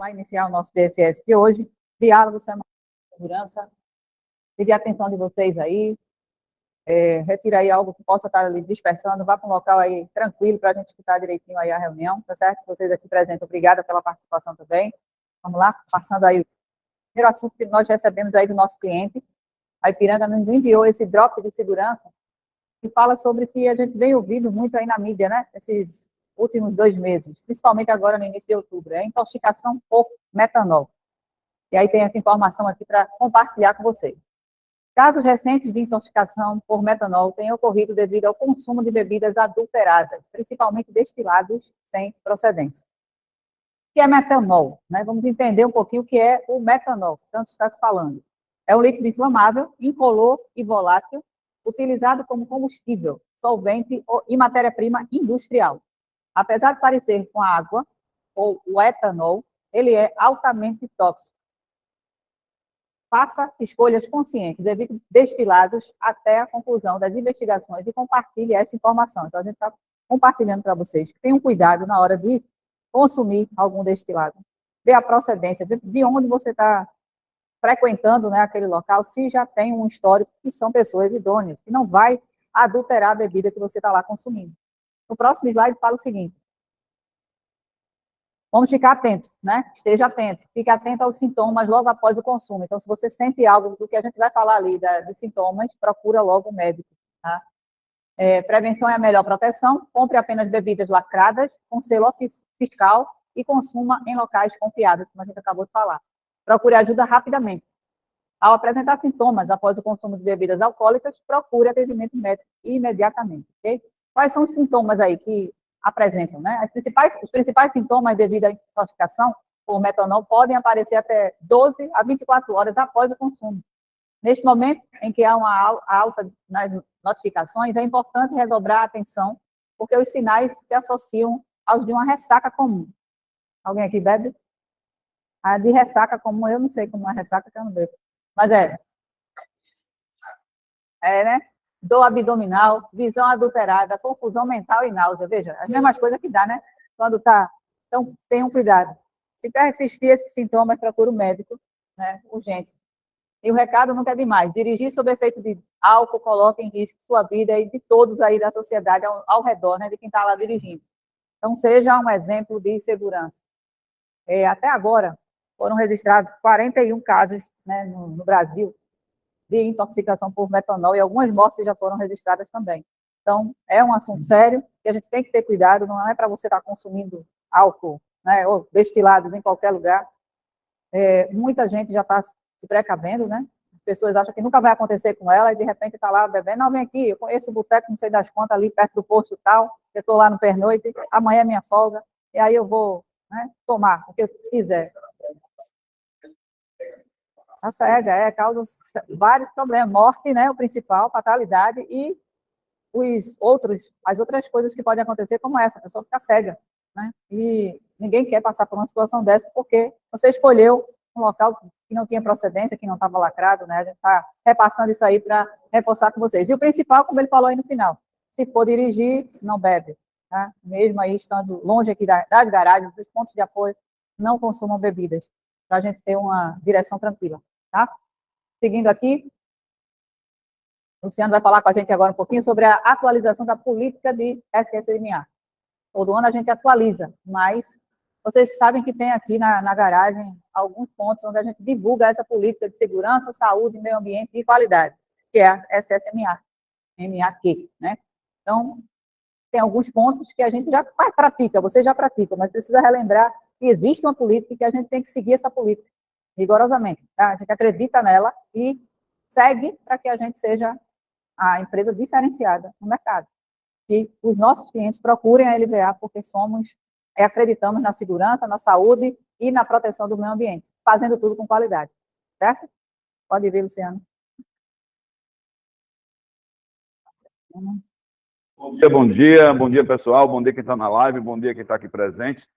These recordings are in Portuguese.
vai iniciar o nosso DSS de hoje, Diálogo Semanal de Segurança. Pedir a atenção de vocês aí, retira aí algo que possa estar ali dispersando, vá para um local aí tranquilo para a gente escutar direitinho aí a reunião, tá certo? Vocês aqui presentes, obrigada pela participação também. Vamos lá, passando aí o primeiro assunto que nós recebemos aí do nosso cliente. A Ipiranga nos enviou esse drop de segurança que fala sobre o que a gente vem ouvindo muito aí na mídia, né? Esses últimos 2 meses, principalmente agora no início de outubro, é a intoxicação por metanol. E aí tem essa informação aqui para compartilhar com vocês. Casos recentes de intoxicação por metanol têm ocorrido devido ao consumo de bebidas adulteradas, principalmente destilados sem procedência. O que é metanol? Né? Vamos entender um pouquinho o que é o metanol, que tanto está se falando. É um líquido inflamável, incolor e volátil, utilizado como combustível, solvente e matéria-prima industrial. Apesar de parecer com a água, ou o etanol, ele é altamente tóxico. Faça escolhas conscientes, evite destilados até a conclusão das investigações e compartilhe essa informação. Então, a gente está compartilhando para vocês. Tenham cuidado na hora de consumir algum destilado. Vê a procedência, vê de onde você está frequentando, né, aquele local, se já tem um histórico que são pessoas idôneas, que não vai adulterar a bebida que você está lá consumindo. No próximo slide fala o seguinte: vamos ficar atento, né? Esteja atento, fique atento aos sintomas logo após o consumo. Então, se você sente algo do que a gente vai falar ali, dos sintomas, procura logo o médico, tá? Prevenção é a melhor proteção, compre apenas bebidas lacradas, com selo fiscal e consuma em locais confiáveis, como a gente acabou de falar. Procure ajuda rapidamente. Ao apresentar sintomas após o consumo de bebidas alcoólicas, procure atendimento médico imediatamente, ok? Quais são os sintomas aí que apresentam, né? Os principais sintomas devido à intoxicação por metanol podem aparecer até 12 a 24 horas após o consumo. Neste momento em que há uma alta nas notificações, é importante redobrar a atenção, porque os sinais se associam aos de uma ressaca comum. Alguém aqui bebe? A de ressaca comum, eu não sei como é ressaca, que eu não bebo. Mas né? Dor abdominal, visão adulterada, confusão mental e náusea. Veja, as mesmas coisas que dá, né? Quando tá. Então, tenham cuidado. Se persistir esses sintomas, procure o médico, né? Urgente. E o recado nunca é demais. Dirigir sob efeito de álcool coloca em risco sua vida e de todos aí da sociedade ao redor, né? De quem está lá dirigindo. Então, seja um exemplo de segurança. Até agora, foram registrados 41 casos, né, no Brasil de intoxicação por metanol e algumas mortes já foram registradas também. Então, é um assunto sério que a gente tem que ter cuidado, não é para você estar consumindo álcool, né, ou destilados em qualquer lugar. Muita gente já está se precavendo, né? As pessoas acham que nunca vai acontecer com ela e de repente está lá bebendo. Não, vem aqui, eu conheço o boteco, não sei das contas, ali perto do posto tal, eu estou lá no pernoite, amanhã é minha folga, e aí eu vou, né, tomar o que eu quiser. A cega causa vários problemas, morte, né, o principal, fatalidade, e as outras coisas que podem acontecer, como essa, a pessoa fica cega, né, e ninguém quer passar por uma situação dessa, porque você escolheu um local que não tinha procedência, que não estava lacrado, né, a gente está repassando isso aí para reforçar com vocês. E o principal, como ele falou aí no final, se for dirigir, não bebe, tá? Mesmo aí estando longe aqui das garagens, dos pontos de apoio, não consumam bebidas, para a gente ter uma direção tranquila. Tá? Seguindo aqui, o Luciano vai falar com a gente agora um pouquinho sobre a atualização da política de SSMA. Todo ano a gente atualiza, mas vocês sabem que tem aqui na garagem alguns pontos onde a gente divulga essa política de segurança, saúde, meio ambiente e qualidade, que é a SSMA, MAQ, né? Então, tem alguns pontos que a gente já pratica, você já pratica, mas precisa relembrar que existe uma política e que a gente tem que seguir essa política rigorosamente, tá? A gente acredita nela e segue para que a gente seja a empresa diferenciada no mercado. Que os nossos clientes procurem a LVA porque acreditamos na segurança, na saúde e na proteção do meio ambiente, fazendo tudo com qualidade, certo? Pode vir, Luciano. Bom dia, pessoal, bom dia quem está na live, bom dia quem está aqui presente.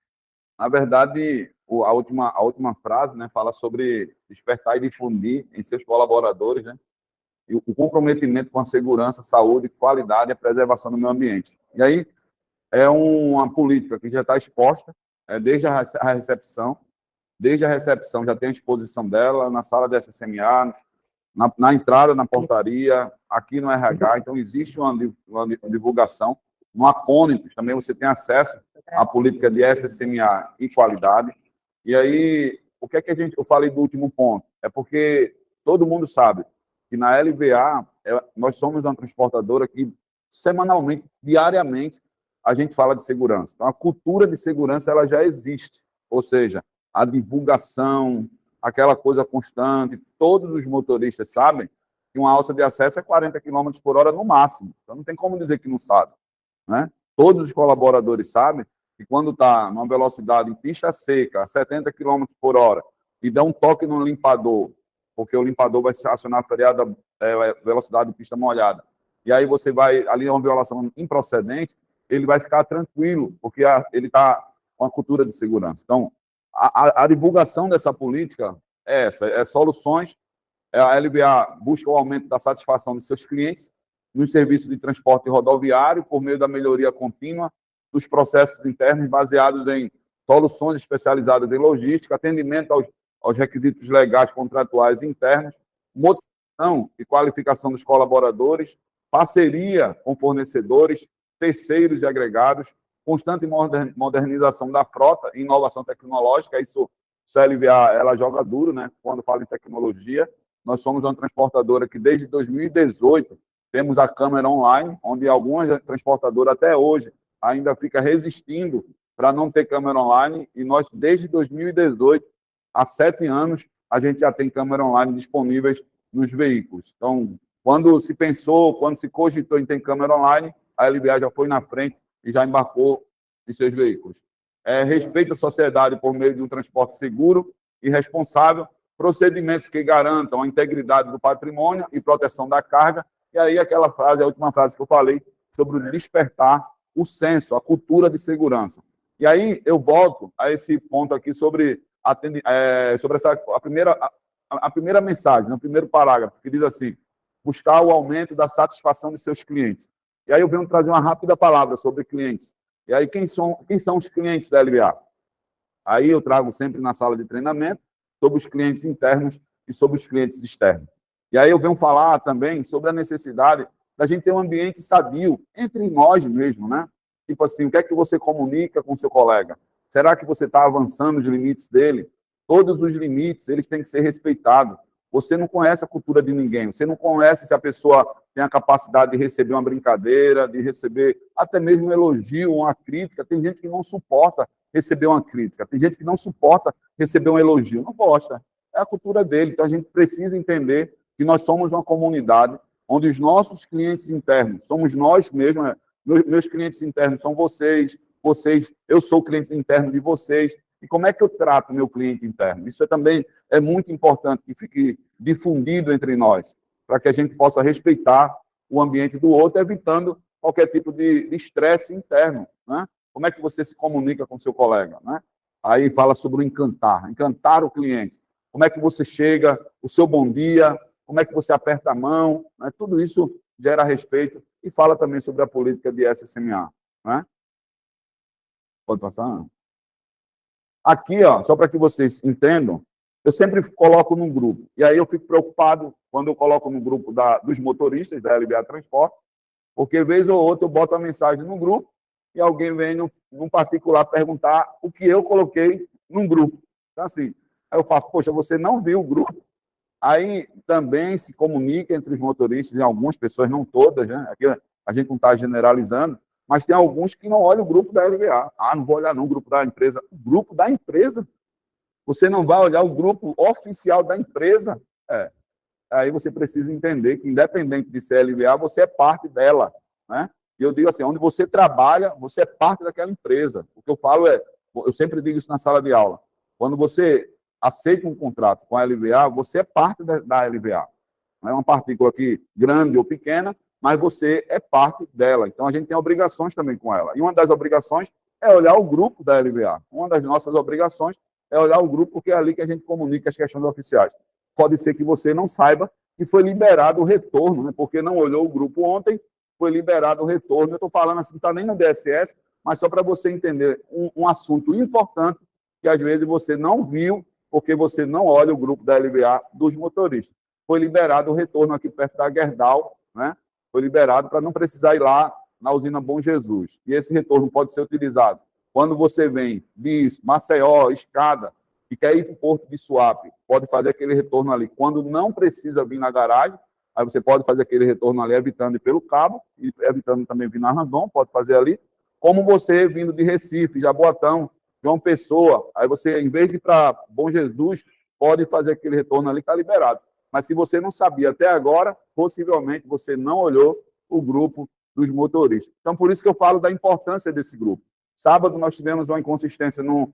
Na verdade, a última frase, né, fala sobre despertar e difundir em seus colaboradores, né, e o comprometimento com a segurança, saúde, qualidade e a preservação do meio ambiente. E aí é uma política que já está exposta desde a recepção, desde a recepção, já tem a exposição dela, na sala da SSMA, na entrada, na portaria, aqui no RH. Então, existe uma divulgação. No Acônitos, também você tem acesso à política de SSMA e qualidade. E aí, o que é que eu falei do último ponto? É porque todo mundo sabe que na LVA, nós somos uma transportadora que, semanalmente, diariamente, a gente fala de segurança. Então, a cultura de segurança ela já existe. Ou seja, a divulgação, aquela coisa constante, todos os motoristas sabem que uma alça de acesso é 40 km por hora no máximo. Então, não tem como dizer que não sabe, né? Todos os colaboradores sabem que quando está numa velocidade em pista seca, a 70 km por hora, e dá um toque no limpador, porque o limpador vai acionar a freada, velocidade de pista molhada, e aí você vai, ali é uma violação improcedente, ele vai ficar tranquilo, porque ele está com a cultura de segurança. Então, a divulgação dessa política é essa, soluções. A LVA busca o aumento da satisfação de seus clientes nos serviços de transporte rodoviário por meio da melhoria contínua dos processos internos baseados em soluções especializadas em logística, atendimento aos requisitos legais contratuais internos, motivação e qualificação dos colaboradores, parceria com fornecedores, terceiros e agregados, constante modernização da frota e inovação tecnológica. Isso, a LVA, ela joga duro, né? Quando fala em tecnologia. Nós somos uma transportadora que, desde 2018, temos a câmera online, onde algumas transportadoras, até hoje, ainda fica resistindo para não ter câmera online, e nós, desde 2018, há 7 anos, a gente já tem câmera online disponíveis nos veículos. Então, quando se pensou, quando se cogitou em ter câmera online, a LVA já foi na frente e já embarcou em seus veículos. Respeito à sociedade por meio de um transporte seguro e responsável, procedimentos que garantam a integridade do patrimônio e proteção da carga. E aí aquela frase, a última frase que eu falei, sobre o despertar o senso, a cultura de segurança. E aí eu volto a esse ponto aqui sobre a primeira mensagem, no primeiro parágrafo, que diz assim: buscar o aumento da satisfação de seus clientes. E aí eu venho trazer uma rápida palavra sobre clientes. E aí, quem são os clientes da LVA? Aí eu trago sempre na sala de treinamento sobre os clientes internos e sobre os clientes externos. E aí eu venho falar também sobre a necessidade da gente ter um ambiente sadio entre nós mesmo, né? Tipo assim, o que é que você comunica com o seu colega? Será que você está avançando os limites dele? Todos os limites, eles têm que ser respeitados. Você não conhece a cultura de ninguém, você não conhece se a pessoa tem a capacidade de receber uma brincadeira, de receber até mesmo um elogio, uma crítica. Tem gente que não suporta receber uma crítica, tem gente que não suporta receber um elogio, não gosta. É a cultura dele. Então, a gente precisa entender que nós somos uma comunidade onde os nossos clientes internos somos nós mesmos. Meus clientes internos são vocês, eu sou o cliente interno de vocês. E como é que eu trato meu cliente interno? Isso também é muito importante que fique difundido entre nós, para que a gente possa respeitar o ambiente do outro, evitando qualquer tipo de estresse interno, né? Como é que você se comunica com o seu colega, né? Aí fala sobre o encantar o cliente. Como é que você chega, o seu bom dia, como é que você aperta a mão, né? Tudo isso gera respeito e fala também sobre a política de SSMA, né? Pode passar? Aqui, ó, só para que vocês entendam, eu sempre coloco num grupo. E aí eu fico preocupado quando eu coloco no grupo dos motoristas da LVA Transporte, porque vez ou outra eu boto a mensagem no grupo e alguém vem num particular perguntar o que eu coloquei num grupo. Então, assim, aí eu faço, poxa, você não viu o grupo? Aí também se comunica entre os motoristas, e algumas pessoas, não todas, né? Aqui a gente não está generalizando, mas tem alguns que não olham o grupo da LVA. Ah, não vou olhar não o grupo da empresa. O grupo da empresa? Você não vai olhar o grupo oficial da empresa? Aí você precisa entender que, independente de ser LVA, você é parte dela, né? E eu digo assim, onde você trabalha, você é parte daquela empresa. O que eu falo eu sempre digo isso na sala de aula, quando você aceita um contrato com a LVA, você é parte da LVA. Não é uma partícula aqui grande ou pequena, mas você é parte dela. Então, a gente tem obrigações também com ela. E uma das obrigações é olhar o grupo da LVA. Uma das nossas obrigações é olhar o grupo, porque é ali que a gente comunica as questões oficiais. Pode ser que você não saiba que foi liberado o retorno, né? Porque não olhou o grupo ontem, foi liberado o retorno. Eu estou falando assim, não está nem no DSS, mas só para você entender um assunto importante que, às vezes, você não viu porque você não olha o grupo da LBA dos motoristas. Foi liberado o retorno aqui perto da Gerdau, né? Foi liberado para não precisar ir lá na usina Bom Jesus. E esse retorno pode ser utilizado quando você vem de Maceió, Escada, e quer ir para o Porto de Suape, pode fazer aquele retorno ali. Quando não precisa vir na garagem, aí você pode fazer aquele retorno ali, evitando ir pelo cabo, e evitando também vir na Randon, pode fazer ali. Como você vindo de Recife, Jaboatão, João Pessoa, aí você, em vez de ir para Bom Jesus, pode fazer aquele retorno ali, está liberado. Mas se você não sabia até agora, possivelmente você não olhou o grupo dos motoristas. Então, por isso que eu falo da importância desse grupo. Sábado nós tivemos uma inconsistência no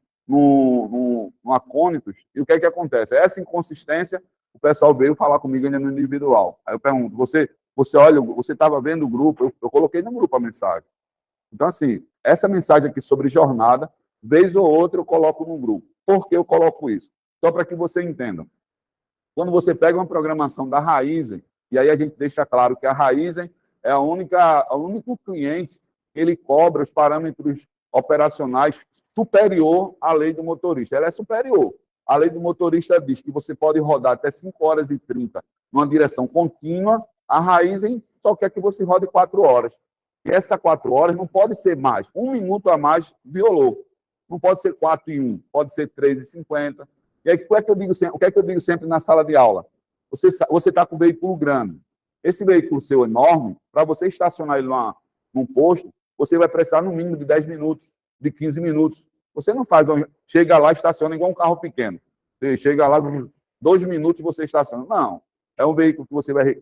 Acônitos, e o que é que acontece? Essa inconsistência, o pessoal veio falar comigo ainda no individual. Aí eu pergunto, você olha, você estava vendo o grupo? Eu coloquei no grupo a mensagem. Então, assim, essa mensagem aqui sobre jornada, vez ou outra eu coloco no grupo. Por que eu coloco isso? Só para que você entenda. Quando você pega uma programação da Raizen, e aí a gente deixa claro que a Raizen é o único cliente que ele cobra os parâmetros operacionais superior à lei do motorista. Ela é superior. A lei do motorista diz que você pode rodar até 5 horas e 30 numa direção contínua. A Raizen só quer que você rode 4 horas. E essa 4 horas não pode ser mais. 1 minuto a mais violou. Não pode ser 4 e 1, pode ser 3 e 50. E aí, o que é que eu digo sempre na sala de aula? Você está com um veículo grande. Esse veículo seu enorme, para você estacionar ele num posto, você vai precisar no mínimo de 10 minutos, de 15 minutos. Você não faz, chega lá e estaciona igual um carro pequeno. Você chega lá, 2 minutos você estaciona. Não. É um veículo que você vai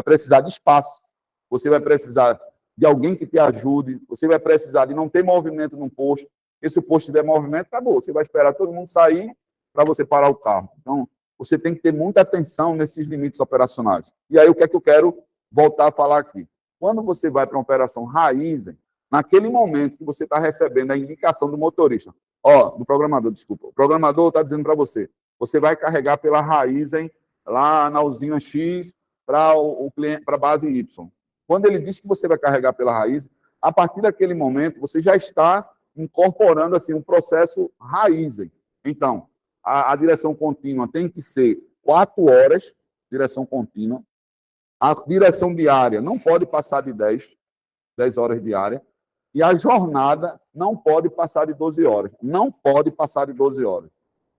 precisar de espaço. Você vai precisar de alguém que te ajude. Você vai precisar de não ter movimento num posto. E se o posto tiver movimento, acabou. Você vai esperar todo mundo sair para você parar o carro. Então, você tem que ter muita atenção nesses limites operacionais. E aí, o que é que eu quero voltar a falar aqui? Quando você vai para uma operação Raizen, naquele momento que você está recebendo a indicação do motorista, do programador, desculpa, o programador está dizendo para você, você vai carregar pela Raizen lá na usina X para a base Y. Quando ele diz que você vai carregar pela Raizen, a partir daquele momento, você já está incorporando assim, um processo Raizen. Então, a direção contínua tem que ser 4 horas, direção contínua. A direção diária não pode passar de 10 horas diária. E a jornada não pode passar de 12 horas. Não pode passar de 12 horas.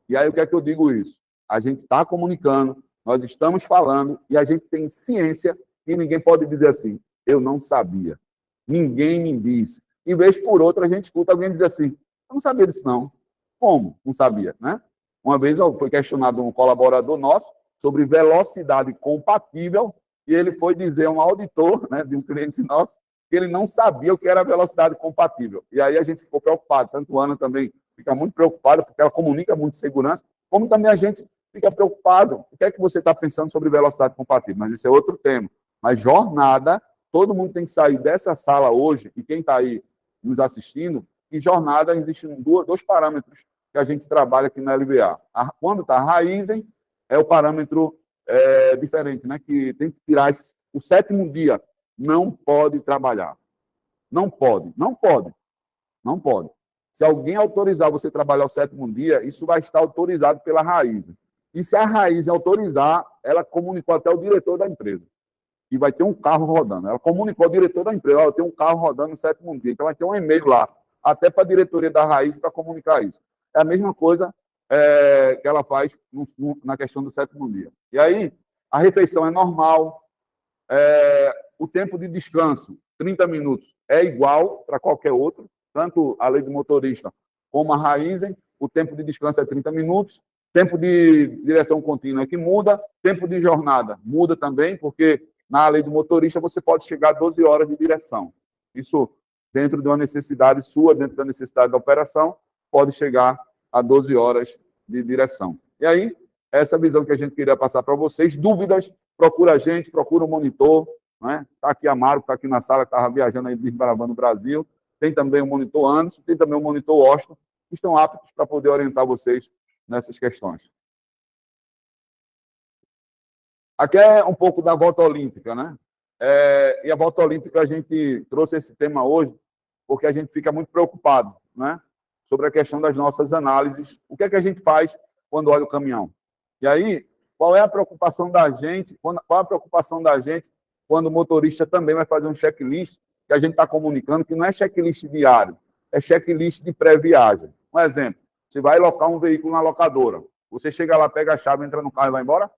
E aí, o que é que eu digo isso? A gente está comunicando, nós estamos falando, e a gente tem ciência, e ninguém pode dizer assim, eu não sabia. Ninguém me disse. E vez por outra, a gente escuta alguém dizer assim, eu não sabia disso, não. Como? Não sabia, né? Uma vez foi questionado um colaborador nosso sobre velocidade compatível, e ele foi dizer a um auditor, né, de um cliente nosso, que ele não sabia o que era velocidade compatível. E aí a gente ficou preocupado. Tanto a Ana também fica muito preocupada, porque ela comunica muito segurança, como também a gente fica preocupado. O que é que você está pensando sobre velocidade compatível? Mas isso é outro tema. Mas jornada, todo mundo tem que sair dessa sala hoje, e quem está aí nos assistindo, e jornada existem dois parâmetros que a gente trabalha aqui na LBA. Quando está a Raizen, é o parâmetro diferente, né? Que tem que tirar o 7º dia. Não pode trabalhar. Não pode. Se alguém autorizar você trabalhar o 7º dia, isso vai estar autorizado pela Raizen. E se a Raizen autorizar, ela comunicou até o diretor da empresa. E vai ter um carro rodando. Ela comunicou ao diretor da empresa, tem um carro rodando no 7º dia. Então vai ter um e-mail lá, até para a diretoria da Raizen, para comunicar isso. É a mesma coisa que ela faz na questão do 7º dia. E aí, a refeição é normal, o tempo de descanso, 30 minutos, é igual para qualquer outro, tanto a lei do motorista como a Raizen, o tempo de descanso é 30 minutos, tempo de direção contínua é que muda, tempo de jornada muda também, porque na lei do motorista você pode chegar a 12 horas de direção. Isso, dentro de uma necessidade sua, dentro da necessidade da operação, pode chegar a 12 horas de direção. E aí, essa visão que a gente queria passar para vocês. Dúvidas, procura a gente, procura o monitor. Está, né? Aqui a Maro, está aqui na sala, estava viajando aí desbravando o Brasil. Tem também o monitor Anderson, tem também o monitor Washington, que estão aptos para poder orientar vocês nessas questões. Aqui é um pouco da volta olímpica, né? E a volta olímpica, a gente trouxe esse tema hoje, porque a gente fica muito preocupado, né? Sobre a questão das nossas análises. O que é que a gente faz quando olha o caminhão. E aí, qual é a preocupação da gente? Qual a preocupação da gente quando o motorista também vai fazer um checklist, que a gente está comunicando que não é checklist diário, é checklist de pré-viagem. Um exemplo, você vai alocar um veículo na locadora, você chega lá, pega a chave, entra no carro e vai embora?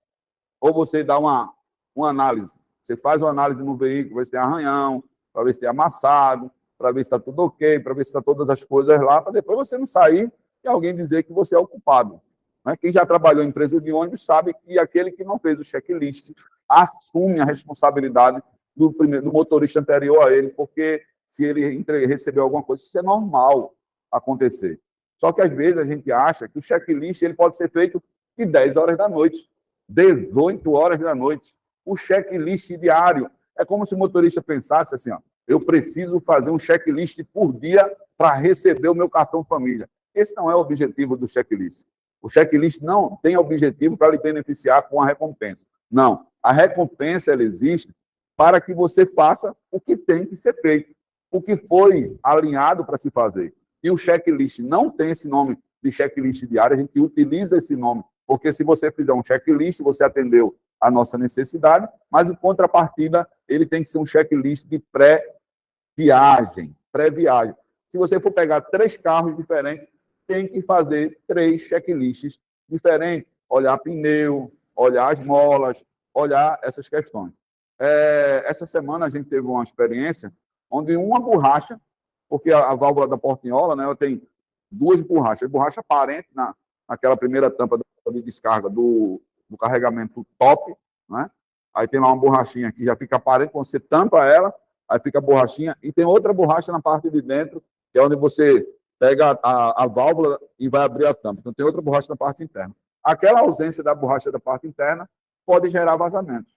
Ou você dá uma análise? Você faz uma análise no veículo, ver se tem arranhão, para ver se tem amassado, para ver se está tudo ok, para ver se está todas as coisas lá, para depois você não sair e alguém dizer que você é o culpado. Né? Quem já trabalhou em empresa de ônibus sabe que aquele que não fez o checklist assume a responsabilidade do motorista anterior a ele, porque se ele recebeu alguma coisa, isso é normal acontecer. Só que, às vezes, a gente acha que o checklist ele pode ser feito de 10 horas da noite, 18 horas da noite. O checklist diário é como se o motorista pensasse assim, ó, eu preciso fazer um checklist por dia para receber o meu cartão família. Esse não é o objetivo do checklist. O checklist não tem objetivo para lhe beneficiar com a recompensa. Não. A recompensa ela existe para que você faça o que tem que ser feito, o que foi alinhado para se fazer. E o checklist não tem esse nome de checklist diário, a gente utiliza esse nome, porque se você fizer um checklist, você atendeu a nossa necessidade, mas em contrapartida, ele tem que ser um checklist de pré-viagem. Se você for pegar 3 carros diferentes, tem que fazer 3 checklists diferentes. Olhar pneu, olhar as molas, olhar essas questões. Essa semana a gente teve uma experiência onde uma borracha, porque a válvula da portinhola, né, ela tem 2 borrachas. Borracha aparente naquela primeira tampa de descarga do carregamento top, né? Aí tem lá uma borrachinha que já fica aparente, quando você tampa ela, aí fica a borrachinha, e tem outra borracha na parte de dentro, que é onde você pega a válvula e vai abrir a tampa. Então tem outra borracha na parte interna. Aquela ausência da borracha da parte interna pode gerar vazamentos,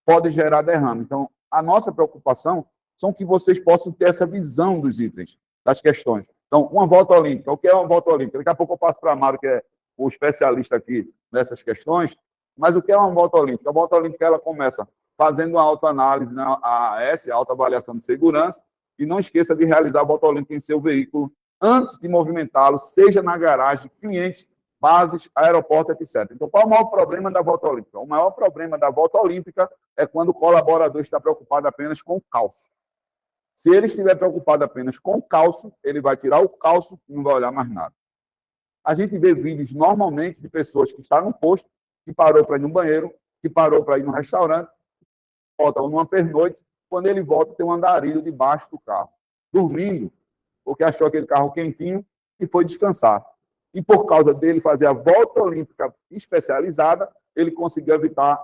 pode gerar derrame. Então, a nossa preocupação são que vocês possam ter essa visão dos itens, das questões. Então, uma volta olímpica. O que é uma volta olímpica? Daqui a pouco eu passo para a Mário, que é o especialista aqui nessas questões. Mas o que é uma volta olímpica? A volta olímpica ela começa fazendo uma autoanálise na AAS, autoavaliação de segurança, e não esqueça de realizar a volta olímpica em seu veículo antes de movimentá-lo, seja na garagem, cliente, bases, aeroporto, etc. Então, qual é o maior problema da volta olímpica? O maior problema da volta olímpica é quando o colaborador está preocupado apenas com o calço. Se ele estiver preocupado apenas com o calço, ele vai tirar o calço e não vai olhar mais nada. A gente vê vídeos normalmente de pessoas que estão no posto, que parou para ir no banheiro, que parou para ir no restaurante, volta numa pernoite, quando ele volta tem um andarilho debaixo do carro, dormindo, porque achou aquele carro quentinho e foi descansar. E por causa dele fazer a volta olímpica especializada, ele conseguiu evitar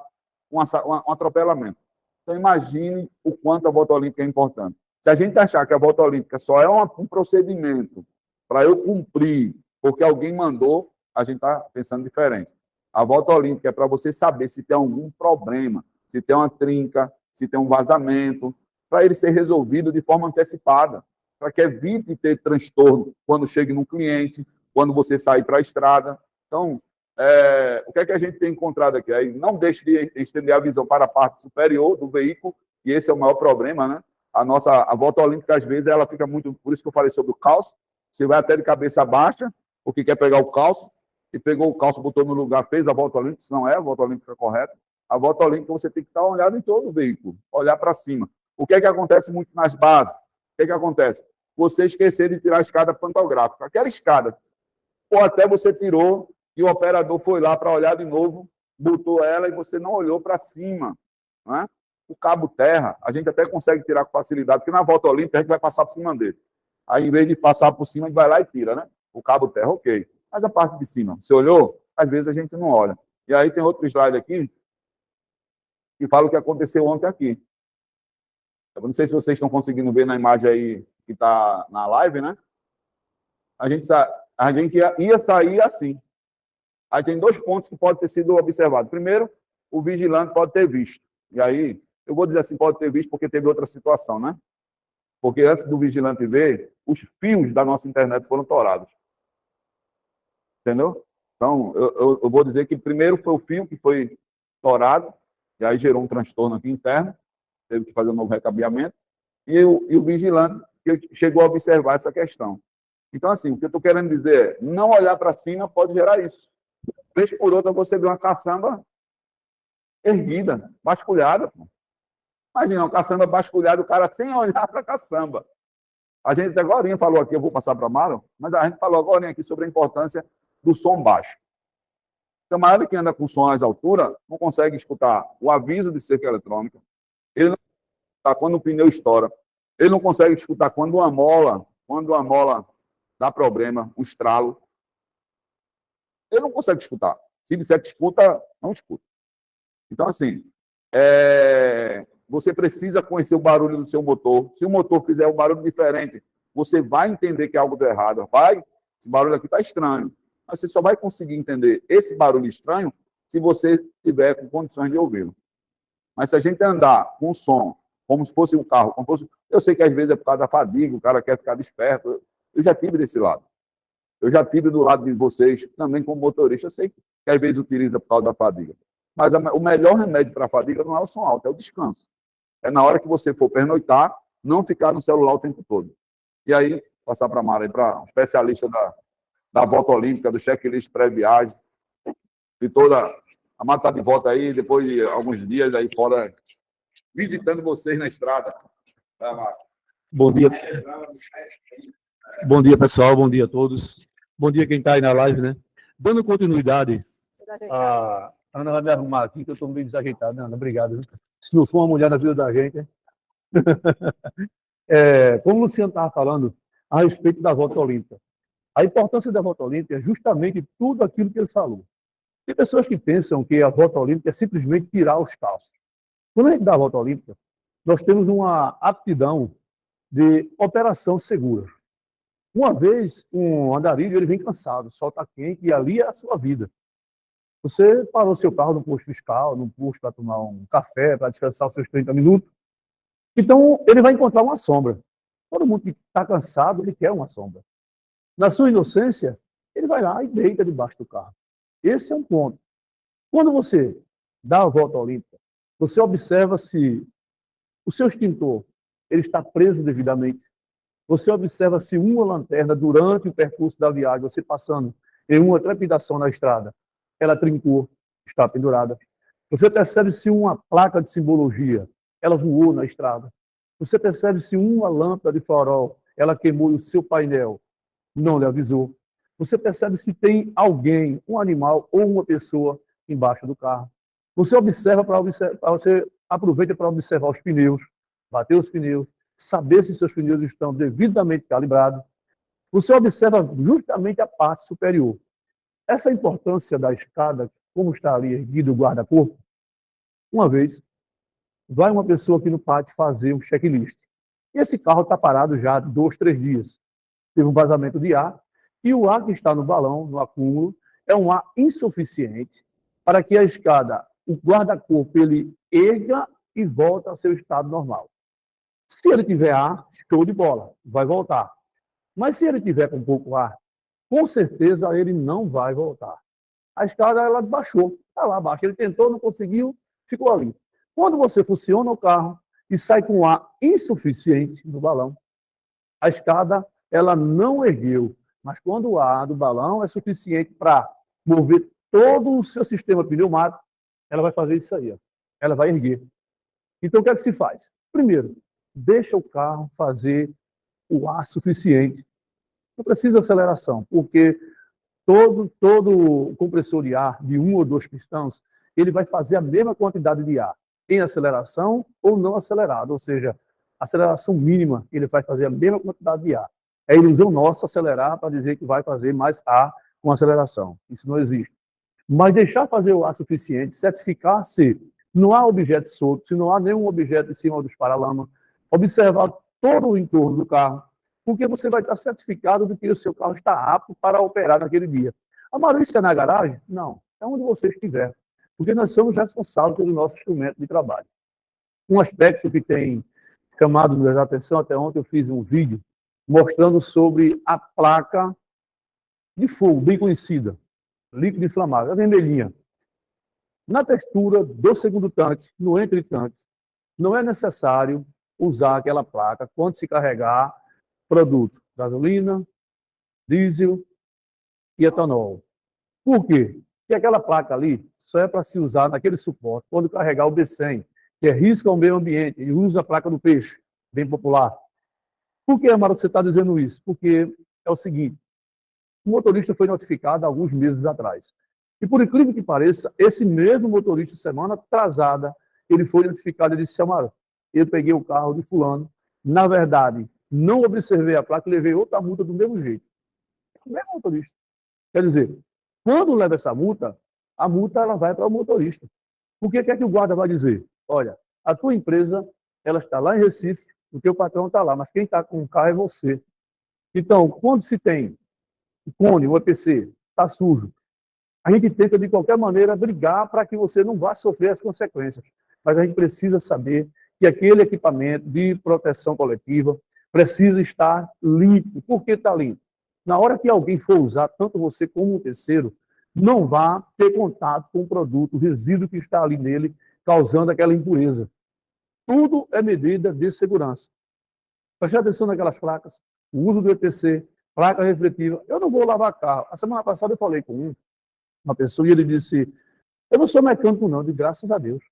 um atropelamento. Então imagine o quanto a volta olímpica é importante. Se a gente achar que a volta olímpica só é um procedimento para eu cumprir, porque alguém mandou, a gente está pensando diferente. A volta olímpica é para você saber se tem algum problema, se tem uma trinca, se tem um vazamento, para ele ser resolvido de forma antecipada, para que evite ter transtorno quando chegue no cliente, quando você sair para a estrada. Então, o que é que a gente tem encontrado aqui? Aí, não deixe de estender a visão para a parte superior do veículo, e esse é o maior problema, né? A volta olímpica, às vezes, ela fica muito... Por isso que eu falei sobre o calço. Você vai até de cabeça baixa, porque quer pegar o calço, e pegou o calço, botou no lugar, fez a volta olímpica, isso não é a volta olímpica correta. A volta olímpica você tem que estar olhando em todo o veículo, olhar para cima. O que é que acontece muito nas bases? O que é que acontece? Você esquecer de tirar a escada pantográfica. Aquela escada, ou até você tirou e o operador foi lá para olhar de novo, botou ela e você não olhou para cima. Não é? O cabo terra, a gente até consegue tirar com facilidade, porque na volta olímpica a gente vai passar por cima dele. Aí, em vez de passar por cima, a gente vai lá e tira, né? O cabo terra, ok. Mas a parte de cima, você olhou? Às vezes a gente não olha. E aí tem outro slide aqui, que fala o que aconteceu ontem aqui. Eu não sei se vocês estão conseguindo ver na imagem aí que está na live, né? A gente ia sair assim. Aí tem 2 pontos que podem ter sido observados. Primeiro, o vigilante pode ter visto. E aí, eu vou dizer assim, pode ter visto porque teve outra situação, né? Porque antes do vigilante ver, os fios da nossa internet foram torados. Entendeu? Então, eu vou dizer que primeiro foi o fio que foi torado, e aí gerou um transtorno aqui interno, teve que fazer um novo recabeamento, e o vigilante que chegou a observar essa questão. Então, assim, o que eu estou querendo dizer é, não olhar para cima pode gerar isso. Vez por outra você vê uma caçamba erguida, basculhada. Pô. Imagina, uma caçamba basculhada, o cara sem olhar para a caçamba. A gente até agora falou aqui, eu vou passar para a Maro, mas a gente falou agora aqui sobre a importância do som baixo. O camarada que anda com som às alturas não consegue escutar o aviso de cerca eletrônica, ele não escuta quando o pneu estoura, ele não consegue escutar quando uma mola dá problema, um estralo. Ele não consegue escutar. Se disser que escuta, não escuta. Então, assim, você precisa conhecer o barulho do seu motor. Se o motor fizer um barulho diferente, você vai entender que algo está errado. Esse barulho aqui está estranho. Mas você só vai conseguir entender esse barulho estranho se você tiver com condições de ouvi-lo. Mas se a gente andar com som, como se fosse um carro, eu sei que às vezes é por causa da fadiga, o cara quer ficar desperto. Eu já tive desse lado. Eu já tive do lado de vocês, também como motorista, eu sei que às vezes utiliza por causa da fadiga. Mas o melhor remédio para a fadiga não é o som alto, é o descanso. É na hora que você for pernoitar, não ficar no celular o tempo todo. E aí, passar para a Mara, para um especialista da volta olímpica, do checklist pré-viagem, de toda a Mara de volta aí, depois de alguns dias aí fora, visitando vocês na estrada. Bom dia. Bom dia, pessoal. Bom dia a todos. Bom dia quem está aí na live, né? Dando continuidade, a Ana vai me arrumar aqui, que eu estou meio desajeitado. Ana, obrigado. Se não for uma mulher na vida da gente. Como o Luciano estava falando a respeito da volta olímpica. A importância da volta olímpica é justamente tudo aquilo que ele falou. Tem pessoas que pensam que a volta olímpica é simplesmente tirar os calços. Quando a gente dá a volta olímpica, nós temos uma aptidão de operação segura. Uma vez, um andarilho, ele vem cansado, sol está quente, e ali é a sua vida. Você parou seu carro no posto fiscal, num posto para tomar um café, para descansar os seus 30 minutos. Então, ele vai encontrar uma sombra. Todo mundo que está cansado, ele quer uma sombra. Na sua inocência, ele vai lá e deita debaixo do carro. Esse é um ponto. Quando você dá a volta olímpica, você observa se o seu extintor ele está preso devidamente. Você observa se uma lanterna, durante o percurso da viagem, você passando em uma trepidação na estrada, ela trincou, está pendurada. Você percebe se uma placa de simbologia, ela voou na estrada. Você percebe se uma lâmpada de farol, ela queimou o seu painel, não lhe avisou. Você percebe se tem alguém, um animal ou uma pessoa embaixo do carro. Você você aproveita para observar os pneus, bater os pneus, saber se seus pneus estão devidamente calibrados. Você observa justamente a parte superior. Essa importância da escada, como está ali erguido o guarda-corpo, uma vez, vai uma pessoa aqui no pátio fazer um checklist. E esse carro está parado já há 2, 3 dias. Teve um vazamento de ar, e o ar que está no balão, no acúmulo, é um ar insuficiente para que a escada, o guarda-corpo, ele erga e volta ao seu estado normal. Se ele tiver ar, show de bola, vai voltar. Mas se ele tiver com pouco ar, com certeza ele não vai voltar. A escada, ela baixou, está lá abaixo. Ele tentou, não conseguiu, ficou ali. Quando você funciona o carro e sai com ar insuficiente no balão, a escada, ela não ergueu. Mas quando o ar do balão é suficiente para mover todo o seu sistema pneumático, ela vai fazer isso aí. Ó. Ela vai erguer. Então, o que é que se faz? Primeiro, deixa o carro fazer o ar suficiente. Não precisa de aceleração, porque todo compressor de ar de 1 ou 2 pistões, ele vai fazer a mesma quantidade de ar em aceleração ou não acelerado, ou seja, aceleração mínima, ele vai fazer a mesma quantidade de ar. É ilusão nossa acelerar para dizer que vai fazer mais ar com aceleração. Isso não existe. Mas deixar fazer o ar suficiente, certificar se não há objeto solto, se não há nenhum objeto em cima dos paralamas, observar todo o entorno do carro, porque você vai estar certificado de que o seu carro está apto para operar naquele dia. A Maurícia é na garagem? Não. É onde você estiver. Porque nós somos responsáveis pelo nosso instrumento de trabalho. Um aspecto que tem chamado minha atenção, até ontem eu fiz um vídeo mostrando sobre a placa de fogo, bem conhecida, líquido inflamável, a vermelhinha. Na textura do segundo tanque, no entre-tanque, não é necessário usar aquela placa quando se carregar produto, gasolina, diesel e etanol. Por quê? que aquela placa ali só é para se usar naquele suporte, quando carregar o B100, que é risco ao meio ambiente, e usa a placa do peixe, bem popular. Por que, Amaro, você está dizendo isso? Porque é o seguinte, o motorista foi notificado há alguns meses atrás. E, por incrível que pareça, esse mesmo motorista, semana atrasada, ele foi notificado e disse, Amaro, eu peguei o carro de fulano, na verdade, não observei a placa e levei outra multa do mesmo jeito. O mesmo motorista. Quer dizer, quando leva essa multa, a multa ela vai para o motorista. Porque o que é que o guarda vai dizer? Olha, a tua empresa ela está lá em Recife, o teu patrão está lá, mas quem está com o carro é você. Então, quando se tem o cone, o EPC, está sujo, a gente tenta, de qualquer maneira, brigar para que você não vá sofrer as consequências. Mas a gente precisa saber que aquele equipamento de proteção coletiva precisa estar limpo. Por que está limpo? Na hora que alguém for usar, tanto você como o terceiro, não vá ter contato com o produto, o resíduo que está ali nele, causando aquela impureza. Tudo é medida de segurança. Preste atenção naquelas placas, o uso do EPC, placa refletiva. Eu não vou lavar carro. A semana passada eu falei com uma pessoa e ele disse, eu não sou mecânico não, de graças a Deus.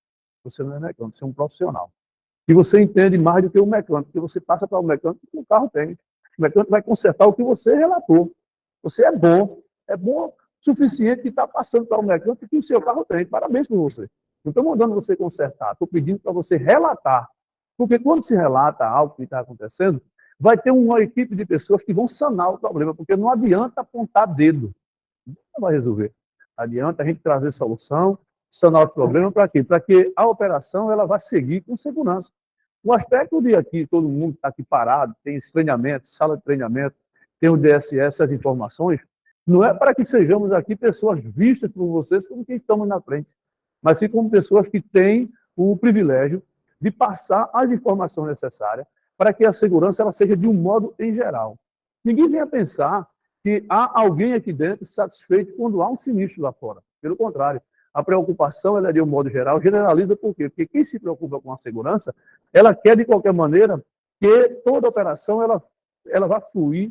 Você não é mecânico, você é um profissional. E você entende mais do que o mecânico, porque você passa para o mecânico que o carro tem. O mecânico vai consertar o que você relatou. Você é bom o suficiente que está passando para o mecânico que o seu carro tem. Parabéns por você. Não estou mandando você consertar, estou pedindo para você relatar. Porque quando se relata algo que está acontecendo, vai ter uma equipe de pessoas que vão sanar o problema, porque não adianta apontar dedo. Não vai resolver. Adianta a gente trazer solução, sanar o problema, para quê? Para que a operação ela vá seguir com segurança. O aspecto de aqui, todo mundo está aqui parado, tem treinamento, sala de treinamento, tem o DSS, as informações, não é para que sejamos aqui pessoas vistas por vocês como quem estamos na frente, mas sim como pessoas que têm o privilégio de passar as informações necessárias para que a segurança ela seja de um modo em geral. Ninguém venha pensar que há alguém aqui dentro satisfeito quando há um sinistro lá fora. Pelo contrário, a preocupação ela é de um modo geral, generaliza por quê? Porque quem se preocupa com a segurança, ela quer de qualquer maneira que toda operação ela vá fluir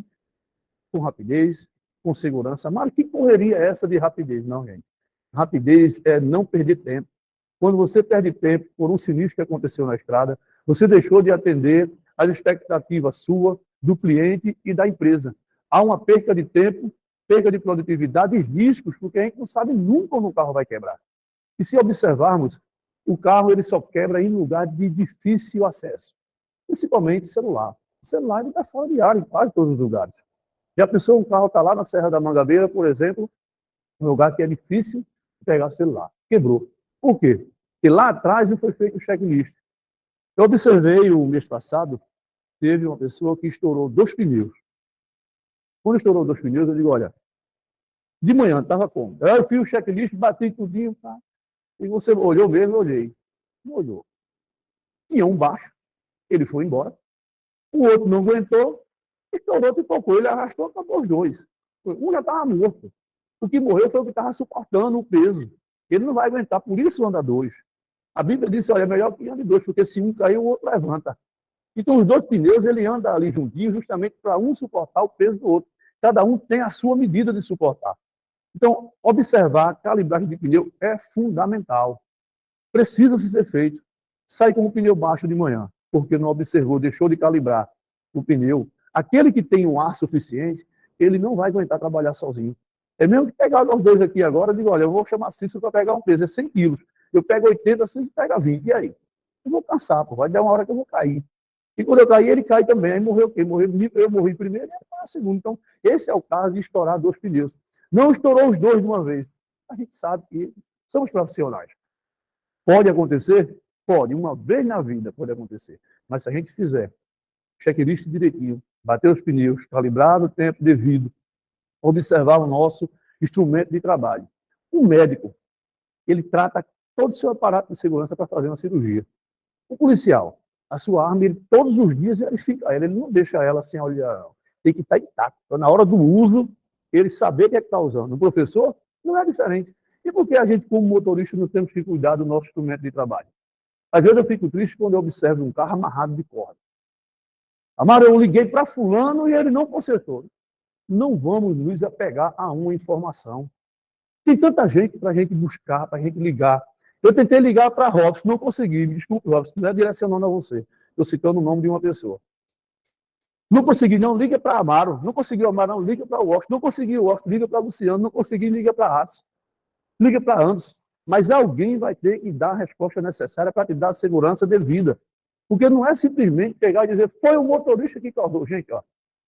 com rapidez, com segurança. Mas que correria é essa de rapidez? Não, gente. Rapidez é não perder tempo. Quando você perde tempo por um sinistro que aconteceu na estrada, você deixou de atender às expectativas sua, do cliente e da empresa. Há uma perca de tempo, perca de produtividade e riscos, porque a gente não sabe nunca quando o carro vai quebrar. E se observarmos, o carro ele só quebra em lugar de difícil acesso, principalmente celular. O celular está fora de área em quase todos os lugares. Já pensou, um carro está lá na Serra da Mangabeira, por exemplo, um lugar que é difícil pegar o celular. Quebrou. Por quê? Porque lá atrás não foi feito o checklist. Eu observei o mês passado, teve uma pessoa que estourou 2 pneus. Quando estourou 2 pneus, eu digo, olha, de manhã estava como? Eu fiz o checklist, bati tudinho, tá? E você olhou mesmo, eu olhei. Não olhou. Tinha um baixo, ele foi embora. O outro não aguentou, estourou, pipocou, ele arrastou, acabou os 2. Um já estava morto. O que morreu foi o que estava suportando o peso. Ele não vai aguentar, por isso anda 2. A Bíblia diz, olha, é melhor que ande 2, porque se um cair, o outro levanta. Então, os 2 pneus, ele anda ali juntinho, justamente para um suportar o peso do outro. Cada um tem a sua medida de suportar. Então, observar a calibragem de pneu é fundamental. Precisa ser feito. Sai com o pneu baixo de manhã, porque não observou, deixou de calibrar o pneu. Aquele que tem um ar suficiente, ele não vai aguentar trabalhar sozinho. É mesmo que pegar nós 2 aqui agora, eu digo, olha, eu vou chamar Cícero para pegar um peso, é 100 quilos. Eu pego 80, Cícero pega 20, e aí? Eu vou cansar, pô, vai dar uma hora que eu vou cair. E quando eu cair, ele cai também. Aí morreu quem? Eu morri primeiro e ele foi a segunda. Então, esse é o caso de estourar 2 pneus. Não estourou os 2 de uma vez. A gente sabe que somos profissionais. Pode acontecer? Pode. Uma vez na vida pode acontecer. Mas se a gente fizer checklist direitinho, bater os pneus, calibrar no tempo devido, observar o nosso instrumento de trabalho. O médico, ele trata todo o seu aparato de segurança para fazer uma cirurgia. O policial, a sua arma, ele todos os dias verifica ela, ele não deixa ela sem olhar, não. Tem que estar intacto. Então, na hora do uso, ele saber o que é que está usando. O professor não é diferente. E por que a gente, como motorista, não temos que cuidar do nosso instrumento de trabalho? Às vezes eu fico triste quando eu observo um carro amarrado de corda. Amaro, eu liguei para fulano e ele não consertou. Não vamos nos apegar a uma informação. Tem tanta gente para a gente buscar, para a gente ligar. Eu tentei ligar para a Robson, não consegui. Me desculpe, Robson, não é direcionando a você. Estou citando o nome de uma pessoa. Não consegui, não, liga para Amaro. Não conseguiu Amaro, não, liga para o Washington. Não conseguiu o Washington, liga para Luciano. Não consegui, liga para Atos. Liga para Anderson. Mas alguém vai ter que dar a resposta necessária para te dar a segurança devida. Porque não é simplesmente pegar e dizer, foi o motorista que causou. Gente, ó,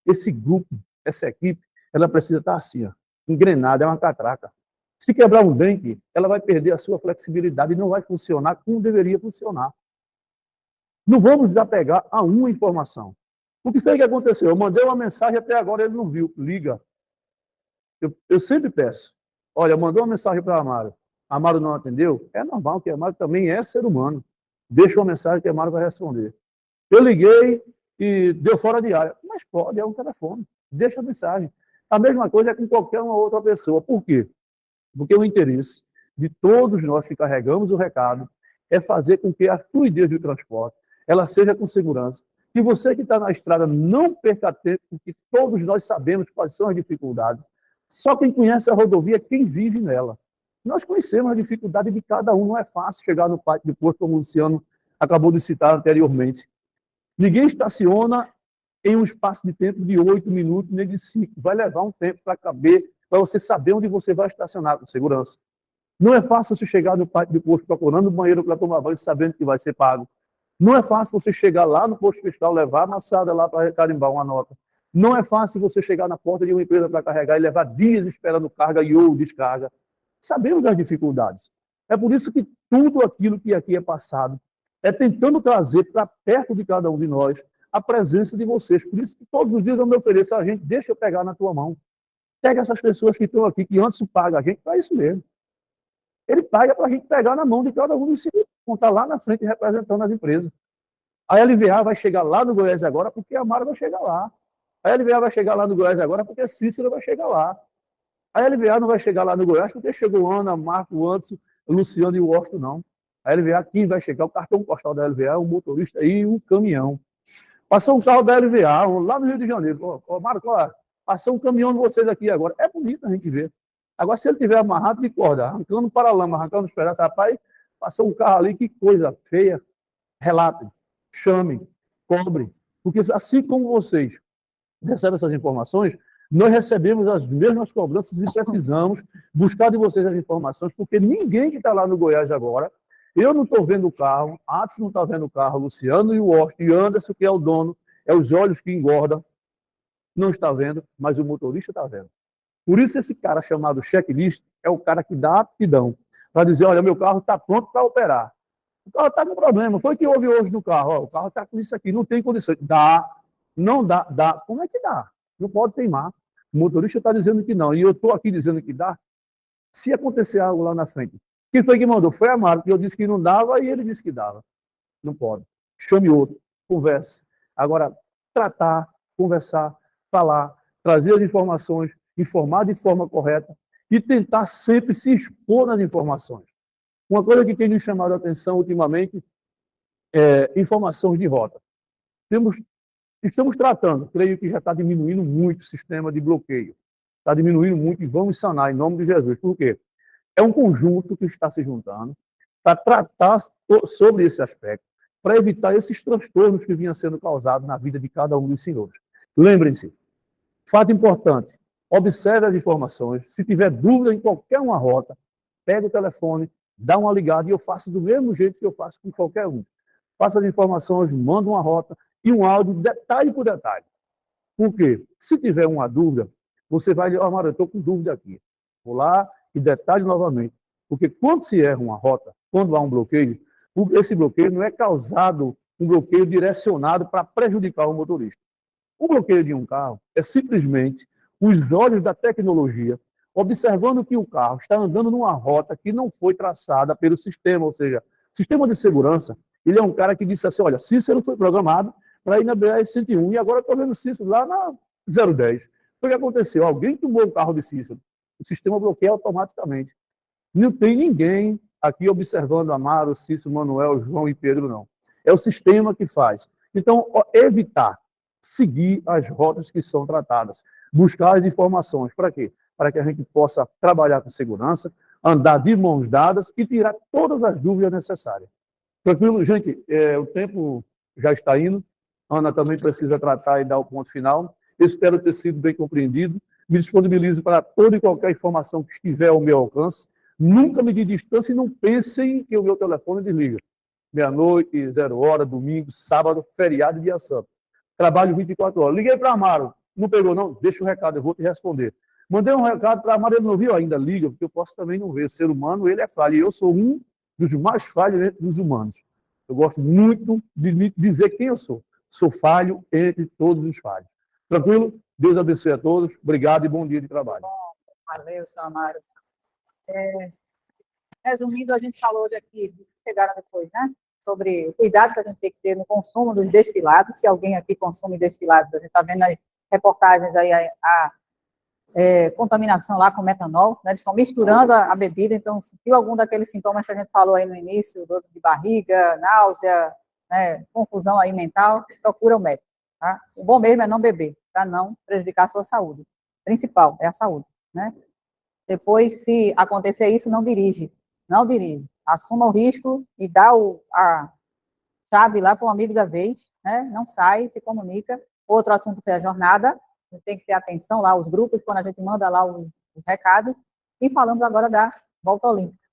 esse grupo, essa equipe, ela precisa estar assim, ó, engrenada, é uma catraca. Se quebrar um dente, ela vai perder a sua flexibilidade e não vai funcionar como deveria funcionar. Não vamos desapegar a uma informação. O que foi que aconteceu? Eu mandei uma mensagem, até agora ele não viu. Liga. Eu sempre peço. Olha, mandou uma mensagem para a Amaro. A Amaro não atendeu? É normal, que a Amaro também é ser humano. Deixa uma mensagem que a Amaro vai responder. Eu liguei e deu fora de área. Mas pode, é um telefone. Deixa a mensagem. A mesma coisa é com qualquer uma outra pessoa. Por quê? Porque o interesse de todos nós que carregamos o recado é fazer com que a fluidez do transporte ela seja com segurança. Que você que está na estrada não perca tempo, porque todos nós sabemos quais são as dificuldades. Só quem conhece a rodovia é quem vive nela. Nós conhecemos a dificuldade de cada um. Não é fácil chegar no pátio de posto, como o Luciano acabou de citar anteriormente. Ninguém estaciona em um espaço de tempo de 8 minutos, nem de 5. Vai levar um tempo para caber, para você saber onde você vai estacionar com segurança. Não é fácil você chegar no pátio de posto procurando um banheiro para tomar banho, sabendo que vai ser pago. Não é fácil você chegar lá no posto fiscal, levar a maçada lá para carimbar uma nota. Não é fácil você chegar na porta de uma empresa para carregar e levar dias esperando carga e ou descarga. Sabemos das dificuldades. É por isso que tudo aquilo que aqui é passado é tentando trazer para perto de cada um de nós a presença de vocês. Por isso que todos os dias eu me ofereço a gente, deixa eu pegar na tua mão. Pega essas pessoas que estão aqui, que antes pagam a gente, para isso mesmo. Ele paga para a gente pegar na mão de cada um e se contar lá na frente representando as empresas. A LVA vai chegar lá no Goiás agora porque a Amaro vai chegar lá. A LVA vai chegar lá no Goiás agora porque a Cícera vai chegar lá. A LVA não vai chegar lá no Goiás porque chegou Ana, Marco, Anderson, Luciano e o Washington, não. A LVA, quem vai chegar, o cartão postal da LVA, o motorista e o caminhão. Passou um carro da LVA lá no Rio de Janeiro. Marco, passou um caminhão de vocês aqui agora. É bonito a gente ver. Agora, se ele tiver amarrado de corda, arrancando para a lama, arrancando os pedaços, rapaz, passou um carro ali, que coisa feia. Relatem, chamem, cobrem. Porque assim como vocês recebem essas informações, nós recebemos as mesmas cobranças e precisamos buscar de vocês as informações, porque ninguém que está lá no Goiás agora, eu não estou vendo o carro, Atos não está vendo o carro, Luciano e o Washington, e Anderson, que é o dono, é os olhos que engordam, não está vendo, mas o motorista está vendo. Por isso, esse cara chamado checklist é o cara que dá aptidão para dizer, olha, meu carro está pronto para operar. O carro está com problema, foi o que houve hoje no carro. Ó, o carro está com isso aqui, não tem condições. Dá, não dá, dá. Como é que dá? Não pode teimar. O motorista está dizendo que não, e eu estou aqui dizendo que dá. Se acontecer algo lá na frente, quem foi que mandou? Foi a Amaro, que eu disse que não dava e ele disse que dava. Não pode. Chame outro, converse. Agora, tratar, conversar, falar, trazer as informações, informar de forma correta e tentar sempre se expor nas informações. Uma coisa que tem nos chamado a atenção ultimamente é informações de rota. Estamos tratando, creio que já está diminuindo muito o sistema de bloqueio. Está diminuindo muito e vamos sanar em nome de Jesus. Por quê? É um conjunto que está se juntando para tratar sobre esse aspecto, para evitar esses transtornos que vinham sendo causados na vida de cada um dos senhores. Lembrem-se, fato importante, observe as informações. Se tiver dúvida em qualquer uma rota, pega o telefone, dá uma ligada e eu faço do mesmo jeito que eu faço com qualquer um. Faça as informações, manda uma rota e um áudio detalhe por detalhe. Por quê? Se tiver uma dúvida, você vai dizer, Amaro, eu estou com dúvida aqui. Vou lá e detalhe novamente. Porque quando se erra uma rota, quando há um bloqueio, esse bloqueio não é causado um bloqueio direcionado para prejudicar o motorista. O bloqueio de um carro é simplesmente os olhos da tecnologia observando que o carro está andando numa rota que não foi traçada pelo sistema, ou seja, o sistema de segurança, ele é um cara que disse assim, olha, Cícero foi programado para ir na BR-101 e agora estou vendo Cícero lá na 010. O que aconteceu? Alguém tomou o carro de Cícero, o sistema bloqueia automaticamente. Não tem ninguém aqui observando Amaro, Cícero, Manuel, João e Pedro, não. É o sistema que faz. Então, evitar seguir as rotas que são tratadas. Buscar as informações. Para quê? para que a gente possa trabalhar com segurança, andar de mãos dadas e tirar todas as dúvidas necessárias. Tranquilo, gente? O tempo já está indo. A Ana também precisa tratar e dar o ponto final. Eu espero ter sido bem compreendido. Me disponibilizo para toda e qualquer informação que estiver ao meu alcance. Nunca me dê distância e não pensem que o meu telefone desliga. Meia-noite, 0h, domingo, sábado, feriado e dia santo. Trabalho 24 horas. Liguei para Amaro. Não pegou, não? Deixa um recado, eu vou te responder. Mandei um recado para Amaro, ele não viu ainda. Liga, porque eu posso também não ver. O ser humano, ele é falho. E eu sou um dos mais falhos entre os humanos. Eu gosto muito de dizer quem eu sou. Sou falho entre todos os falhos. Tranquilo? Deus abençoe a todos. Obrigado e bom dia de trabalho. Valeu, seu Amaro. Resumindo, a gente falou hoje aqui, chegaram depois, né? Sobre o cuidado que a gente tem que ter no consumo dos destilados. Se alguém aqui consome destilados, a gente está vendo nas reportagens aí a contaminação lá com metanol, né? Eles estão misturando a bebida, então, se viu algum daqueles sintomas que a gente falou aí no início, dor de barriga, náusea, né, confusão aí mental, procura o médico, tá? O bom mesmo é não beber, para não prejudicar a sua saúde. O principal é a saúde, né? Depois, se acontecer isso, não dirige. Não dirige. Assuma o risco e dá a chave lá para um amigo da vez, né? Não sai, se comunica. Outro assunto foi a jornada. A gente tem que ter atenção lá, os grupos, quando a gente manda lá o recado. E falamos agora da volta olímpica.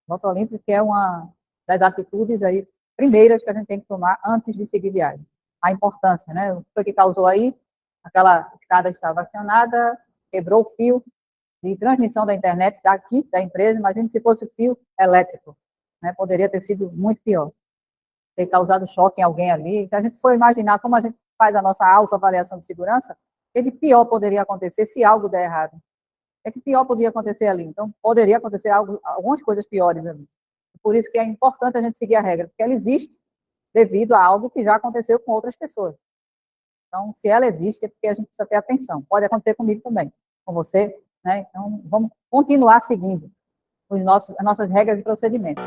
Volta olímpica, que é uma das atitudes aí primeiras que a gente tem que tomar antes de seguir viagem. A importância, né? O que foi que causou aí? Aquela escada estava acionada, quebrou o fio de transmissão da internet daqui, da empresa. Imagine se fosse o fio elétrico, né? Poderia ter sido muito pior. Ter causado choque em alguém ali. Se a gente for imaginar como a gente faz a nossa autoavaliação de segurança, o que pior poderia acontecer se algo der errado? O que pior poderia acontecer ali? Então, poderia acontecer algumas coisas piores ali. Por isso que é importante a gente seguir a regra, porque ela existe devido a algo que já aconteceu com outras pessoas. Então, se ela existe, é porque a gente precisa ter atenção. Pode acontecer comigo também, com você, né? Então, vamos continuar seguindo as nossas regras de procedimento.